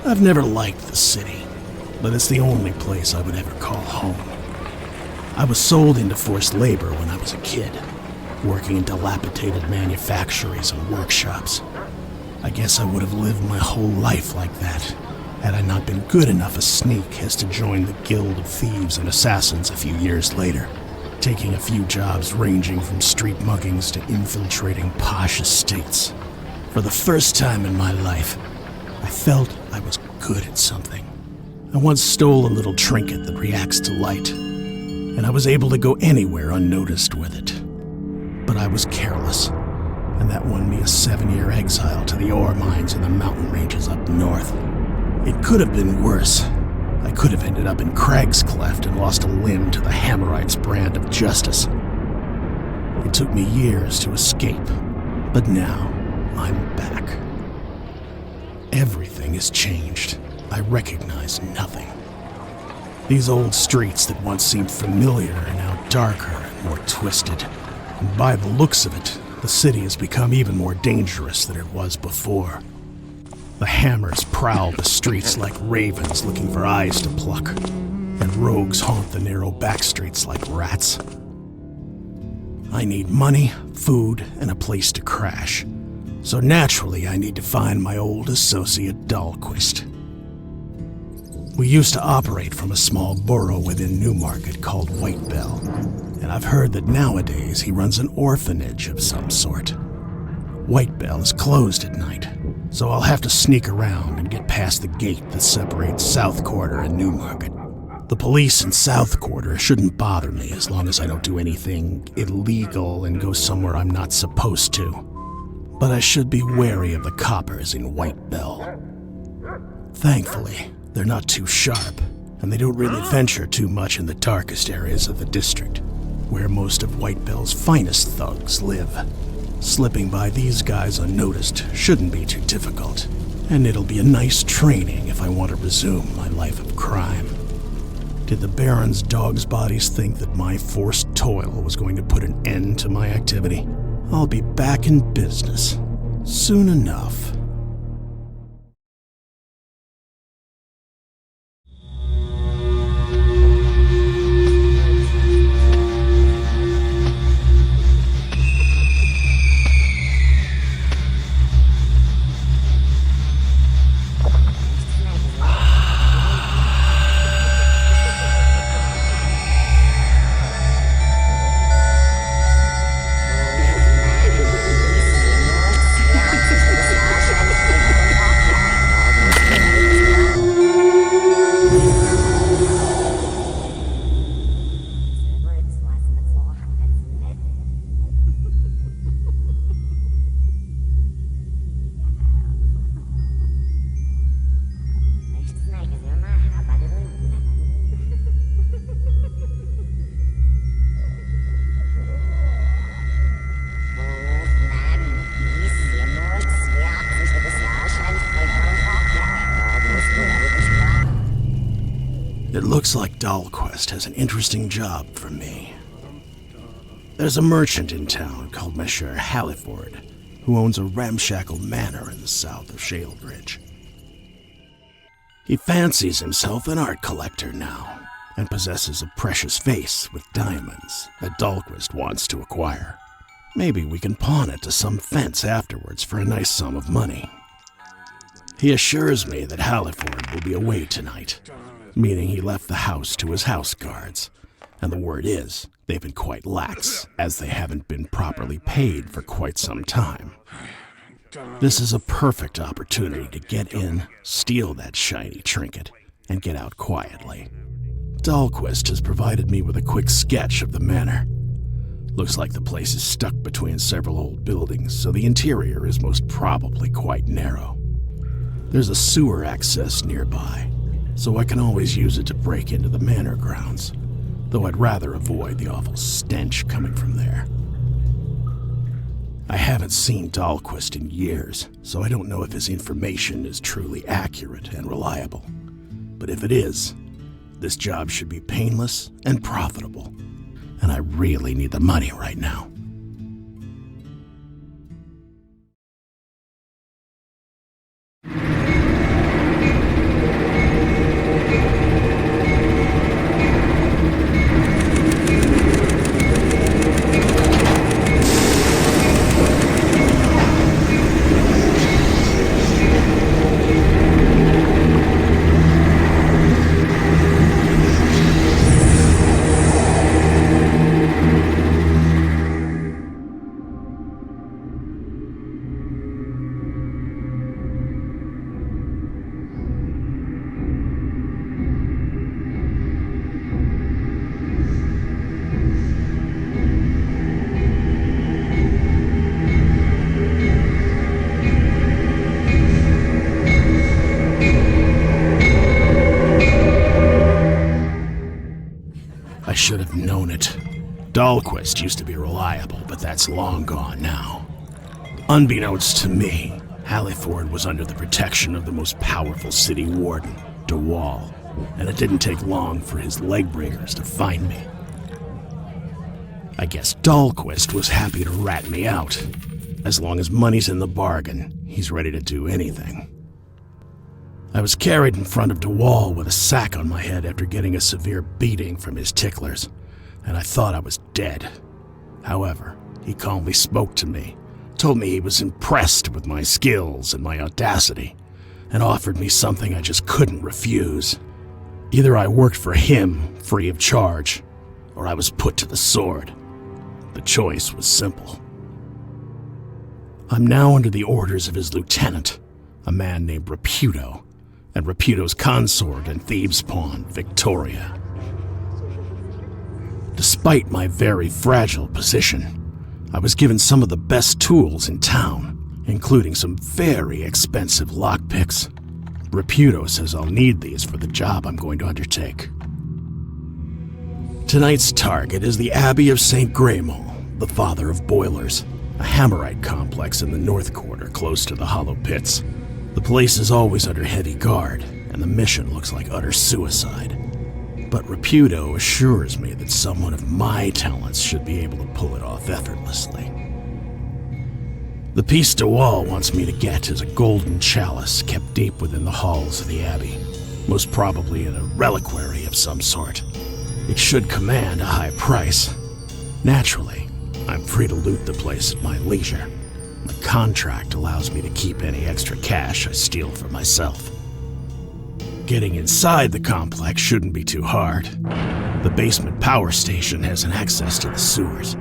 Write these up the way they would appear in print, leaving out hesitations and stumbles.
I've never liked the city, but it's the only place I would ever call home. I was sold into forced labor when I was a kid, working in dilapidated manufactories and workshops. I guess I would have lived my whole life like that, had I not been good enough a sneak as to join the Guild of Thieves and Assassins a few years later, taking a few jobs ranging from street muggings to infiltrating posh estates. For the first time in my life, I felt I was good at something. I once stole a little trinket that reacts to light, and I was able to go anywhere unnoticed with it. But I was careless, and that won me a 7-year exile to the ore mines in the mountain ranges up north. It could have been worse. I could have ended up in Craig's Cleft and lost a limb to the Hammerites' brand of justice. It took me years to escape, but now I'm back. Everything has changed. I recognize nothing. These old streets that once seemed familiar are now darker and more twisted. And by the looks of it, the city has become even more dangerous than it was before. The hammers prowl the streets like ravens looking for eyes to pluck, and rogues haunt the narrow back streets like rats. I need money, food, and a place to crash. So naturally, I need to find my old associate Dahlquist. We used to operate from a small borough within Newmarket called White Bell, and I've heard that nowadays he runs an orphanage of some sort. White Bell is closed at night, so I'll have to sneak around and get past the gate that separates South Quarter and Newmarket. The police in South Quarter shouldn't bother me as long as I don't do anything illegal and go somewhere I'm not supposed to. But I should be wary of the coppers in White Bell. Thankfully, they're not too sharp, and they don't really venture too much in the darkest areas of the district, where most of White Bell's finest thugs live. Slipping by these guys unnoticed shouldn't be too difficult, and it'll be a nice training if I want to resume my life of crime. Did the Baron's dog's bodies think that my forced toil was going to put an end to my activity? I'll be back in business soon enough. It looks like Dahlquist has an interesting job for me. There's a merchant in town called Monsieur Halliford, who owns a ramshackle manor in the south of Shalebridge. He fancies himself an art collector now, and possesses a precious vase with diamonds that Dahlquist wants to acquire. Maybe we can pawn it to some fence afterwards for a nice sum of money. He assures me that Halliford will be away tonight, meaning he left the house to his house guards, and the word is they've been quite lax, as they haven't been properly paid for quite some time. This is a perfect opportunity to get in, steal that shiny trinket, and get out quietly. Dahlquist has provided me with a quick sketch of the manor. Looks like the place is stuck between several old buildings, so the interior is most probably quite narrow. There's a sewer access nearby, so I can always use it to break into the manor grounds, though I'd rather avoid the awful stench coming from there. I haven't seen Dahlquist in years, so I don't know if his information is truly accurate and reliable. But if it is, this job should be painless and profitable, and I really need the money right now. Dahlquist used to be reliable, but that's long gone now. Unbeknownst to me, Halliford was under the protection of the most powerful city warden, DeWall, and it didn't take long for his legbreakers to find me. I guess Dahlquist was happy to rat me out. As long as money's in the bargain, he's ready to do anything. I was carried in front of DeWall with a sack on my head after getting a severe beating from his ticklers, and I thought I was dead. However, he calmly spoke to me, told me he was impressed with my skills and my audacity, and offered me something I just couldn't refuse. Either I worked for him, free of charge, or I was put to the sword. The choice was simple. I'm now under the orders of his lieutenant, a man named Reputo, and Reputo's consort and thieves' pawn, Victoria. Despite my very fragile position, I was given some of the best tools in town, including some very expensive lockpicks. Reputo says I'll need these for the job I'm going to undertake. Tonight's target is the Abbey of St. Graymal, the father of boilers, a Hammerite complex in the North Quarter close to the Hollow Pits. The place is always under heavy guard, and the mission looks like utter suicide. But Reputo assures me that someone of my talents should be able to pull it off effortlessly. The piece DeWall wants me to get is a golden chalice kept deep within the halls of the Abbey, most probably in a reliquary of some sort. It should command a high price. Naturally, I'm free to loot the place at my leisure. My contract allows me to keep any extra cash I steal for myself. Getting inside the complex shouldn't be too hard. The basement power station has an access to the sewers,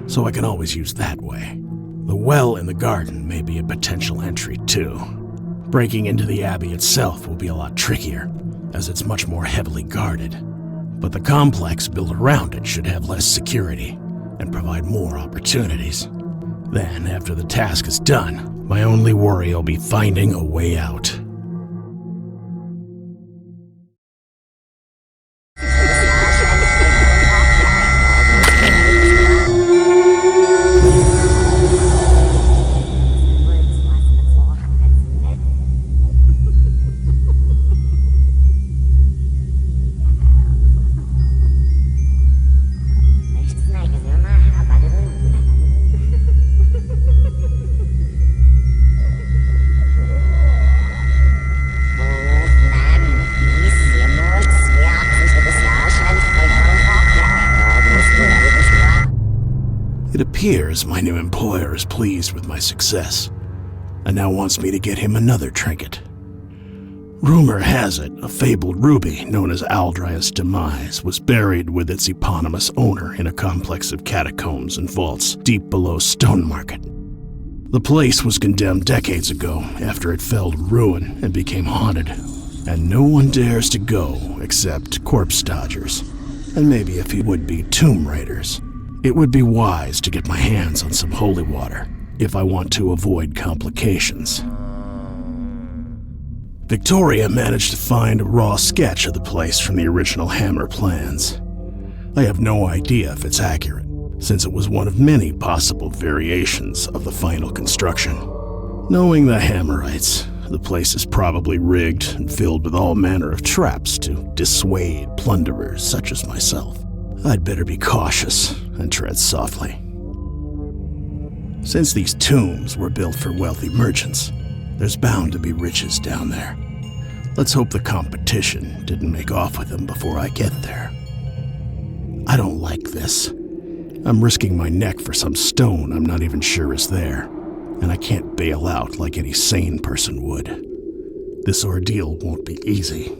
so I can always use that way. The well in the garden may be a potential entry too. Breaking into the Abbey itself will be a lot trickier, as it's much more heavily guarded. But the complex built around it should have less security and provide more opportunities. Then, after the task is done, my only worry will be finding a way out. It appears my new employer is pleased with my success, and now wants me to get him another trinket. Rumor has it a fabled ruby known as Aldria's Demise was buried with its eponymous owner in a complex of catacombs and vaults deep below Stone Market. The place was condemned decades ago after it fell to ruin and became haunted, and no one dares to go except corpse dodgers, and maybe a few would-be tomb raiders. It would be wise to get my hands on some holy water if I want to avoid complications. Victoria managed to find a raw sketch of the place from the original Hammer plans. I have no idea if it's accurate, since it was one of many possible variations of the final construction. Knowing the Hammerites, the place is probably rigged and filled with all manner of traps to dissuade plunderers such as myself. I'd better be cautious and tread softly. Since these tombs were built for wealthy merchants, there's bound to be riches down there. Let's hope the competition didn't make off with them before I get there. I don't like this. I'm risking my neck for some stone I'm not even sure is there, and I can't bail out like any sane person would. This ordeal won't be easy.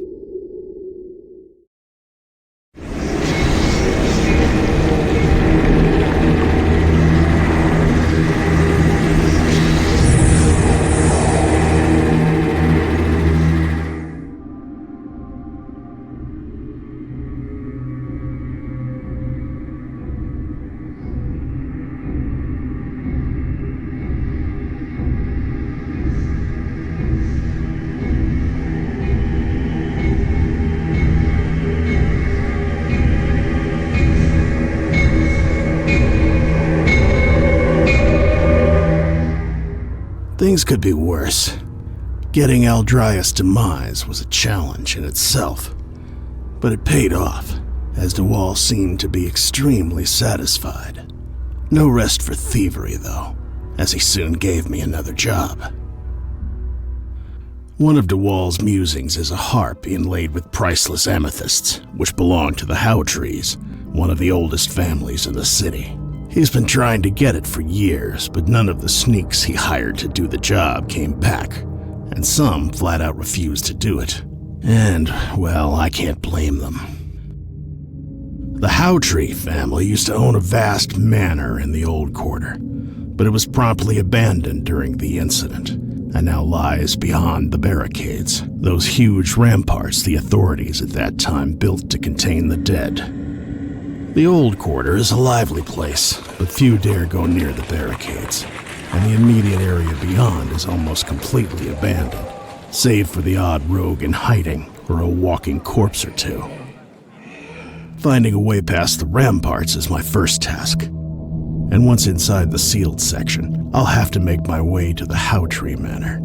Things could be worse. Getting Aldrias' demise was a challenge in itself, but it paid off, as DeWall seemed to be extremely satisfied. No rest for thievery, though, as he soon gave me another job. One of DeWall's musings is a harp inlaid with priceless amethysts, which belong to the Howtrees, one of the oldest families in the city. He's been trying to get it for years, but none of the sneaks he hired to do the job came back, and some flat out refused to do it. And, well, I can't blame them. The Howtree family used to own a vast manor in the Old Quarter, but it was promptly abandoned during the incident, and now lies beyond the barricades, those huge ramparts the authorities at that time built to contain the dead. The Old Quarter is a lively place, but few dare go near the barricades, and the immediate area beyond is almost completely abandoned, save for the odd rogue in hiding or a walking corpse or two. Finding a way past the ramparts is my first task, and once inside the sealed section, I'll have to make my way to the Howtree Manor.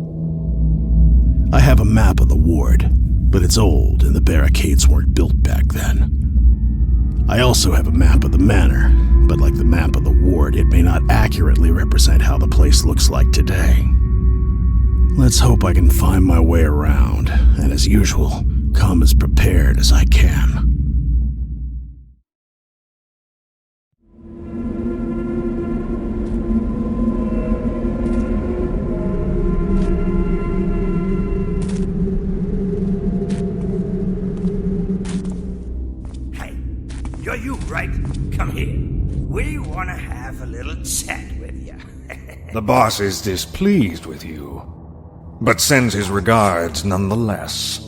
I have a map of the ward, but it's old and the barricades weren't built back then. I also have a map of the manor, but like the map of the ward, it may not accurately represent how the place looks like today. Let's hope I can find my way around, and as usual, come as prepared as I can. You, right? Come here. We want to have a little chat with you. The boss is displeased with you, but sends his regards nonetheless.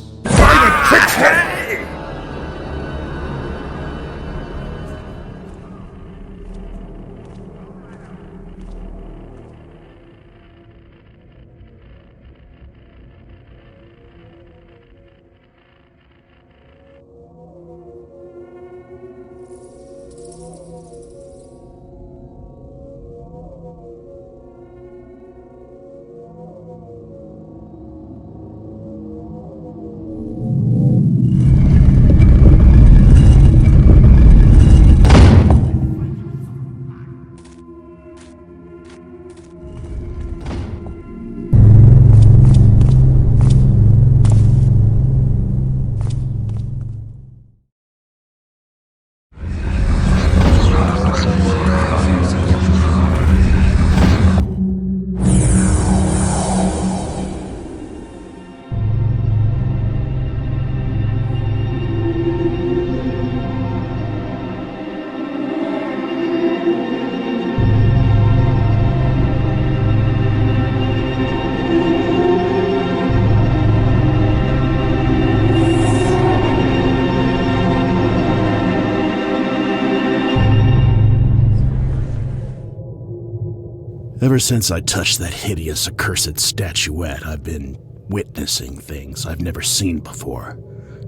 Ever since I touched that hideous, accursed statuette, I've been witnessing things I've never seen before,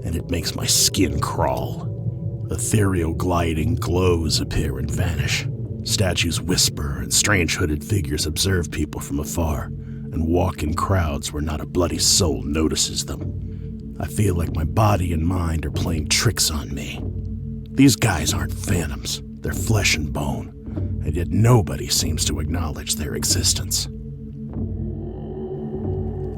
and it makes my skin crawl. Ethereal gliding glows appear and vanish. Statues whisper, and strange hooded figures observe people from afar, and walk in crowds where not a bloody soul notices them. I feel like my body and mind are playing tricks on me. These guys aren't phantoms, they're flesh and bone, and yet nobody seems to acknowledge their existence.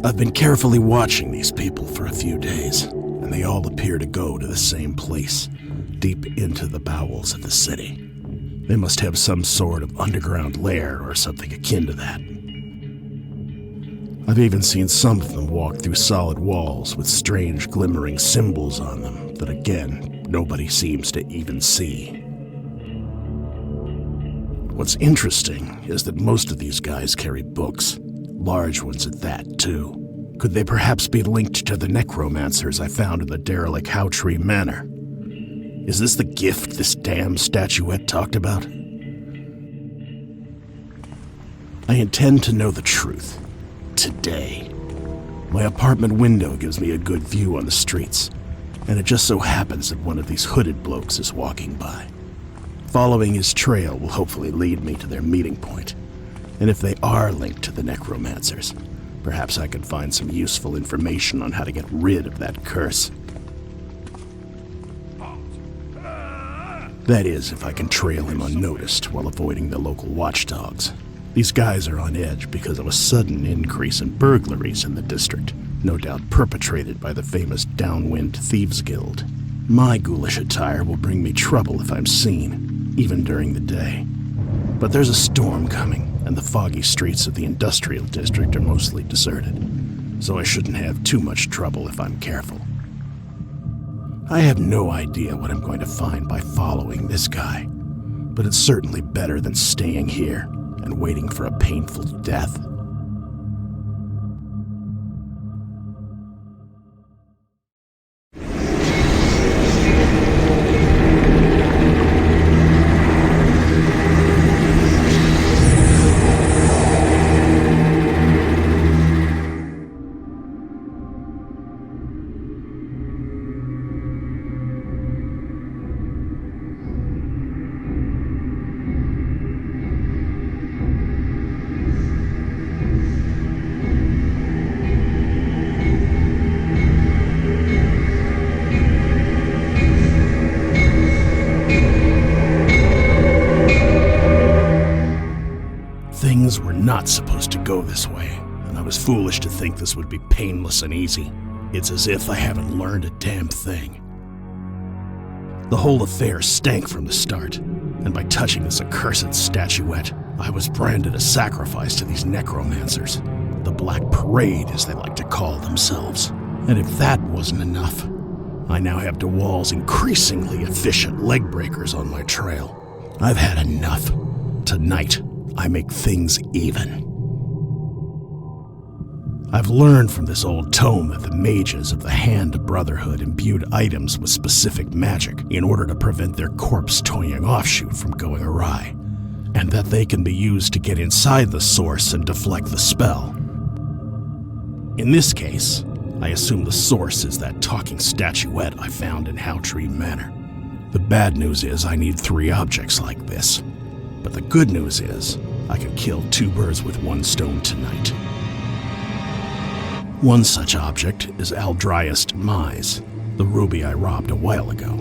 I've been carefully watching these people for a few days, and they all appear to go to the same place, deep into the bowels of the city. They must have some sort of underground lair or something akin to that. I've even seen some of them walk through solid walls with strange glimmering symbols on them that, again, nobody seems to even see. What's interesting is that most of these guys carry books, large ones at that, too. Could they perhaps be linked to the necromancers I found in the derelict Howtree Manor? Is this the gift this damn statuette talked about? I intend to know the truth. Today. My apartment window gives me a good view on the streets, and it just so happens that one of these hooded blokes is walking by. Following his trail will hopefully lead me to their meeting point, And if they are linked to the necromancers, perhaps I could find some useful information on how to get rid of that curse. That is, if I can trail him unnoticed while avoiding the local watchdogs. These guys are on edge because of a sudden increase in burglaries in the district, no doubt perpetrated by the famous Downwind Thieves Guild. My ghoulish attire will bring me trouble if I'm seen, even during the day. But there's a storm coming, and the foggy streets of the industrial district are mostly deserted, so I shouldn't have too much trouble if I'm careful. I have no idea what I'm going to find by following this guy, but it's certainly better than staying here and waiting for a painful death. Things were not supposed to go this way, and I was foolish to think this would be painless and easy. It's as if I haven't learned a damn thing. The whole affair stank from the start, and by touching this accursed statuette, I was branded a sacrifice to these necromancers, the Black Parade as they like to call themselves. And if that wasn't enough, I now have DeWall's increasingly efficient leg breakers on my trail. I've had enough. Tonight, I make things even. I've learned from this old tome that the mages of the Hand Brotherhood imbued items with specific magic in order to prevent their corpse-toying offshoot from going awry, and that they can be used to get inside the source and deflect the spell. In this case, I assume the source is that talking statuette I found in Howtree Manor. The bad news is I need 3 objects like this. But the good news is, I can kill 2 birds with 1 stone tonight. One such object is Aldriest Mise, the ruby I robbed a while ago,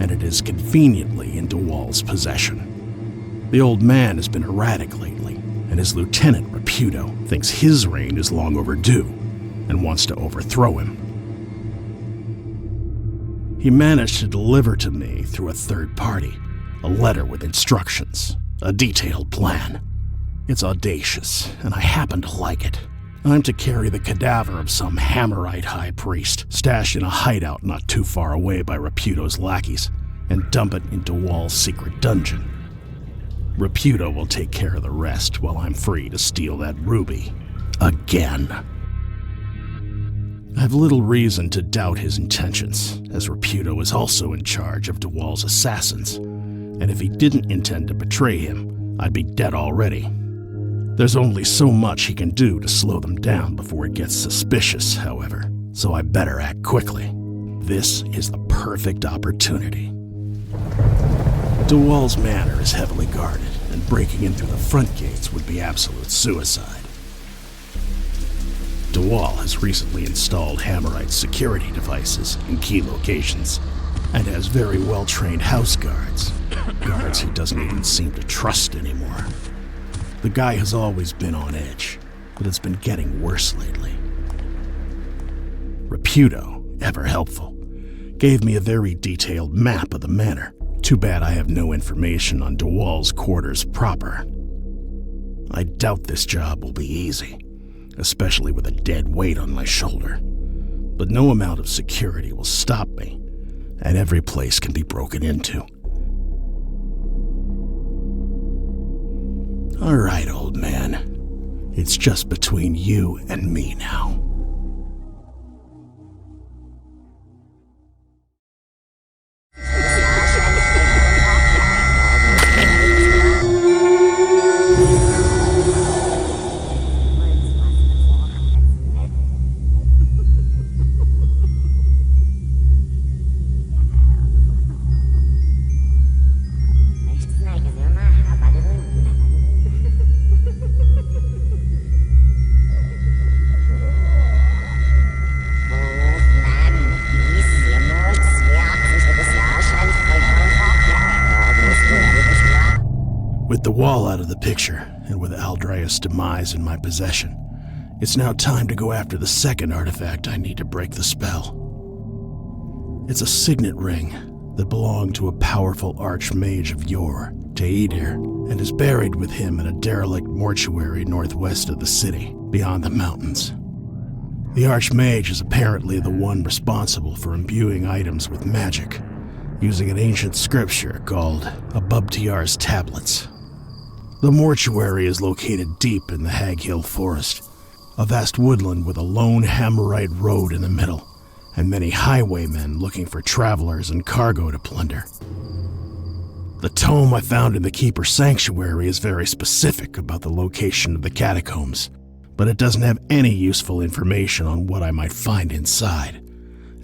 and it is conveniently in DeWall's possession. The old man has been erratic lately, and his lieutenant, Reputo, thinks his reign is long overdue, and wants to overthrow him. He managed to deliver to me through a third party a letter with instructions, a detailed plan. It's audacious, and I happen to like it. I'm to carry the cadaver of some Hammerite high priest, stashed in a hideout not too far away by Reputo's lackeys, and dump it into Wall's secret dungeon. Reputo will take care of the rest while I'm free to steal that ruby. Again. I've little reason to doubt his intentions, as Reputo is also in charge of DeWall's assassins, and if he didn't intend to betray him, I'd be dead already. There's only so much he can do to slow them down before it gets suspicious, however, so I better act quickly. This is the perfect opportunity. DeWall's manor is heavily guarded, and breaking in through the front gates would be absolute suicide. DeWall has recently installed Hammerite security devices in key locations, and has very well-trained house guards, guards he doesn't even seem to trust anymore. The guy has always been on edge, but it's been getting worse lately. Reputo, ever helpful, gave me a very detailed map of the manor. Too bad I have no information on DeWall's quarters proper. I doubt this job will be easy, especially with a dead weight on my shoulder. But no amount of security will stop me, and every place can be broken into. All right, old man. It's just between you and me now. With the wall out of the picture, and with Aldraeus' demise in my possession, it's now time to go after the second artifact I need to break the spell. It's a signet ring that belonged to a powerful archmage of yore, Thievery, and is buried with him in a derelict mortuary northwest of the city, beyond the mountains. The archmage is apparently the one responsible for imbuing items with magic, using an ancient scripture called Abubtiar's Tablets. The mortuary is located deep in the Hag Hill Forest, a vast woodland with a lone Hammerite road in the middle, and many highwaymen looking for travelers and cargo to plunder. The tome I found in the Keeper's Sanctuary is very specific about the location of the catacombs, but it doesn't have any useful information on what I might find inside,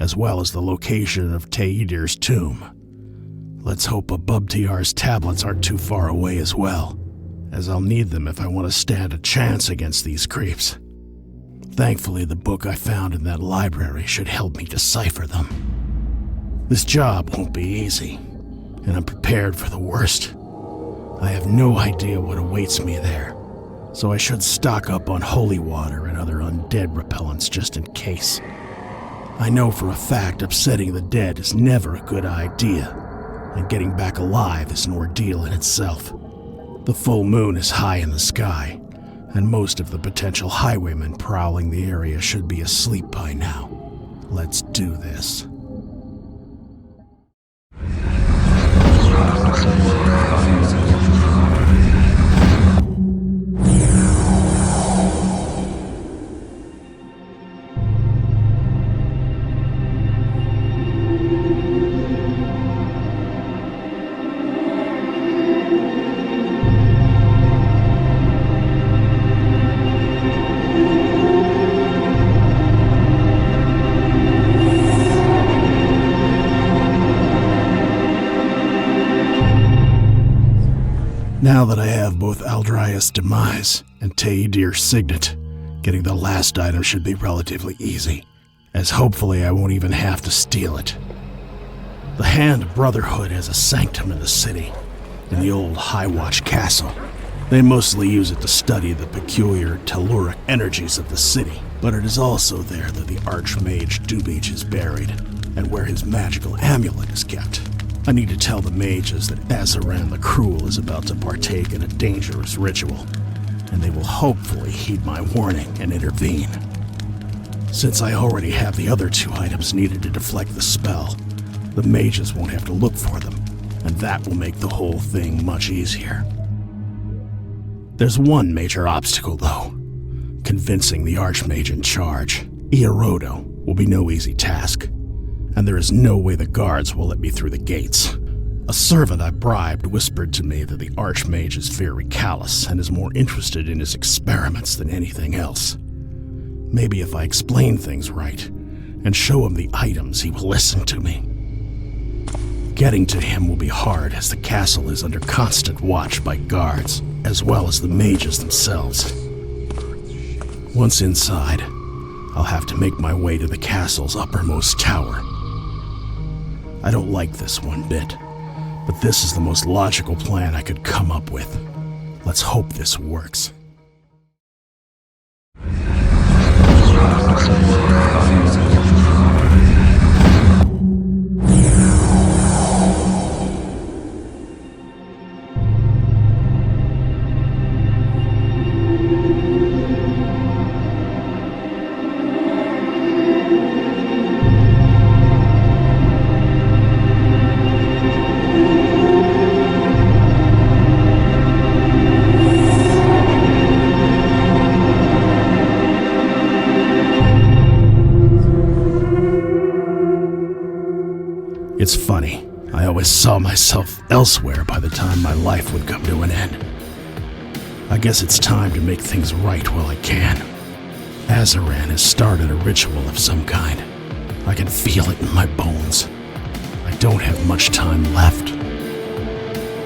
as well as the location of Thievery's tomb. Let's hope Abubtiar's tablets aren't too far away as well, as I'll need them if I want to stand a chance against these creeps. Thankfully, the book I found in that library should help me decipher them. This job won't be easy, and I'm prepared for the worst. I have no idea what awaits me there, so I should stock up on holy water and other undead repellents just in case. I know for a fact upsetting the dead is never a good idea, and getting back alive is an ordeal in itself. The full moon is high in the sky, and most of the potential highwaymen prowling the area should be asleep by now. Let's do this. Now that I have both Aldraeus' demise and Thievery's signet, getting the last item should be relatively easy, as hopefully I won't even have to steal it. The Hand of Brotherhood has a sanctum in the city, in the old High Watch Castle. They mostly use it to study the peculiar telluric energies of the city, but it is also there that the Archmage Dubich is buried, and where his magical amulet is kept. I need to tell the mages that Azaran the Cruel is about to partake in a dangerous ritual, and they will hopefully heed my warning and intervene. Since I already have the other two items needed to deflect the spell, the mages won't have to look for them, and that will make the whole thing much easier. There's one major obstacle, though. Convincing the Archmage in charge, Iorodo, will be no easy task. And there is no way the guards will let me through the gates. A servant I bribed whispered to me that the Archmage is very callous and is more interested in his experiments than anything else. Maybe if I explain things right and show him the items, he will listen to me. Getting to him will be hard, as the castle is under constant watch by guards, as well as the mages themselves. Once inside, I'll have to make my way to the castle's uppermost tower. I don't like this one bit, but this is the most logical plan I could come up with. Let's hope this works. It's funny, I always saw myself elsewhere by the time my life would come to an end. I guess it's time to make things right while I can. Azaran has started a ritual of some kind. I can feel it in my bones. I don't have much time left.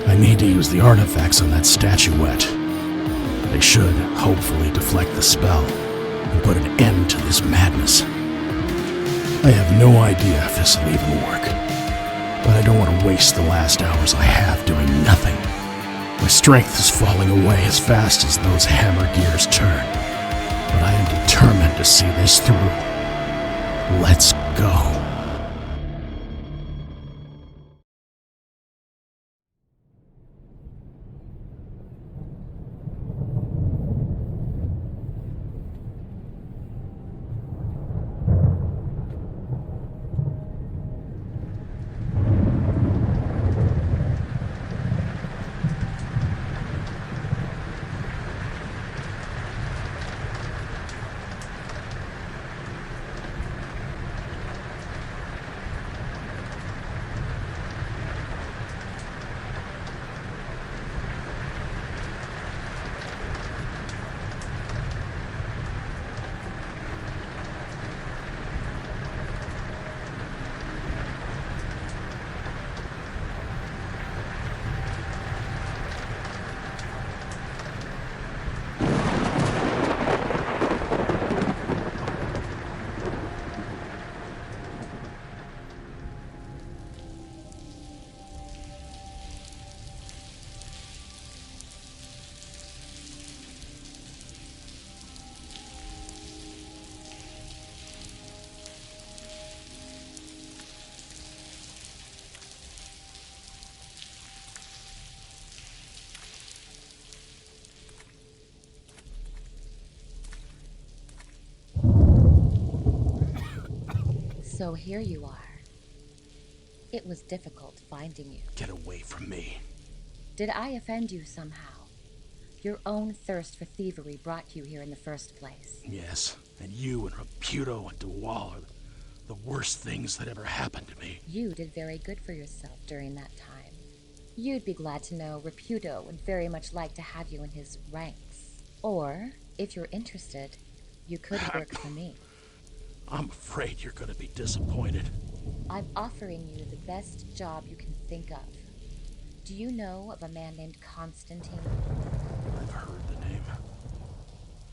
I need to use the artifacts on that statuette. They should, hopefully, deflect the spell and put an end to this madness. I have no idea if this will even work, but I don't want to waste the last hours I have doing nothing. My strength is falling away as fast as those hammer gears turn. But I am determined to see this through. Let's go. So here you are. It was difficult finding you. Get away from me. Did I offend you somehow? Your own thirst for thievery brought you here in the first place. Yes, and you and Reputo and DeWall are the worst things that ever happened to me. You did very good for yourself during that time. You'd be glad to know Reputo would very much like to have you in his ranks. Or, if you're interested, you could work for me. I'm afraid you're gonna be disappointed. I'm offering you the best job you can think of. Do you know of a man named Constantine? I've heard the name.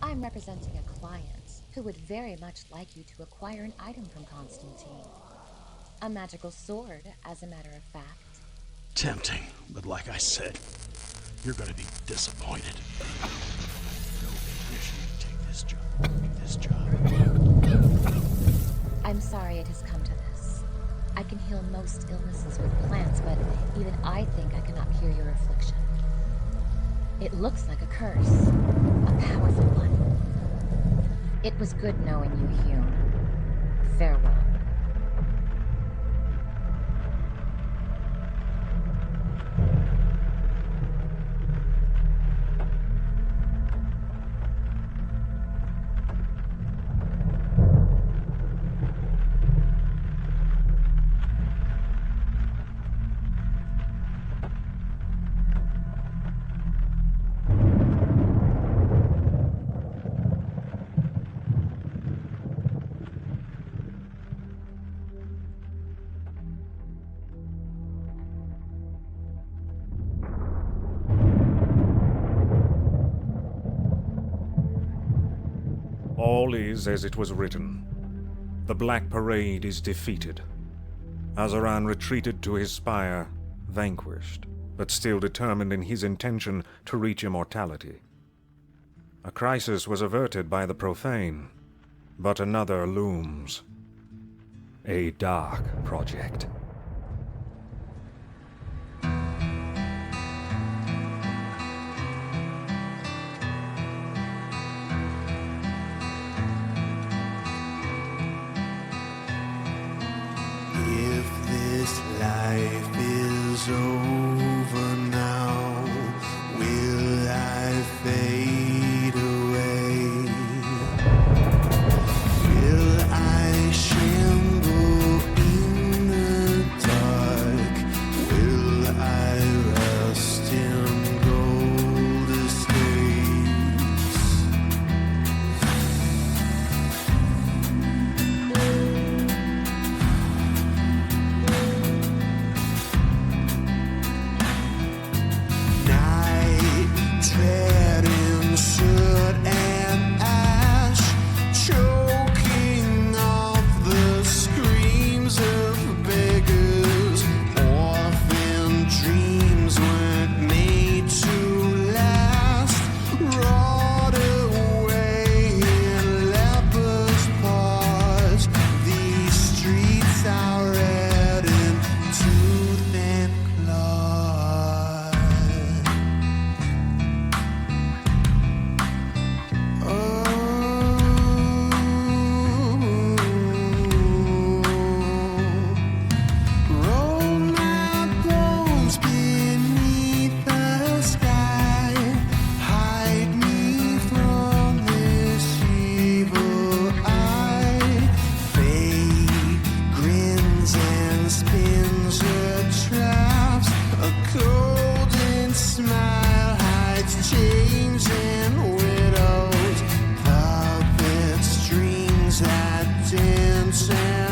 I'm representing a client who would very much like you to acquire an item from Constantine. A magical sword, as a matter of fact. Tempting, but like I said, you're gonna be disappointed. No condition to take this job. This job. I'm sorry it has come to this. I can heal most illnesses with plants, but even I think I cannot cure your affliction. It looks like a curse, a powerful one. It was good knowing you, Hume. Farewell. All is as it was written. The Black Parade is defeated. Azaran retreated to his spire, vanquished, but still determined in his intention to reach immortality. A crisis was averted by the profane, but another looms. A dark project. Life is over now. Will I fade away? Will I shamble in the dark? Will I rust in gold estates? dancing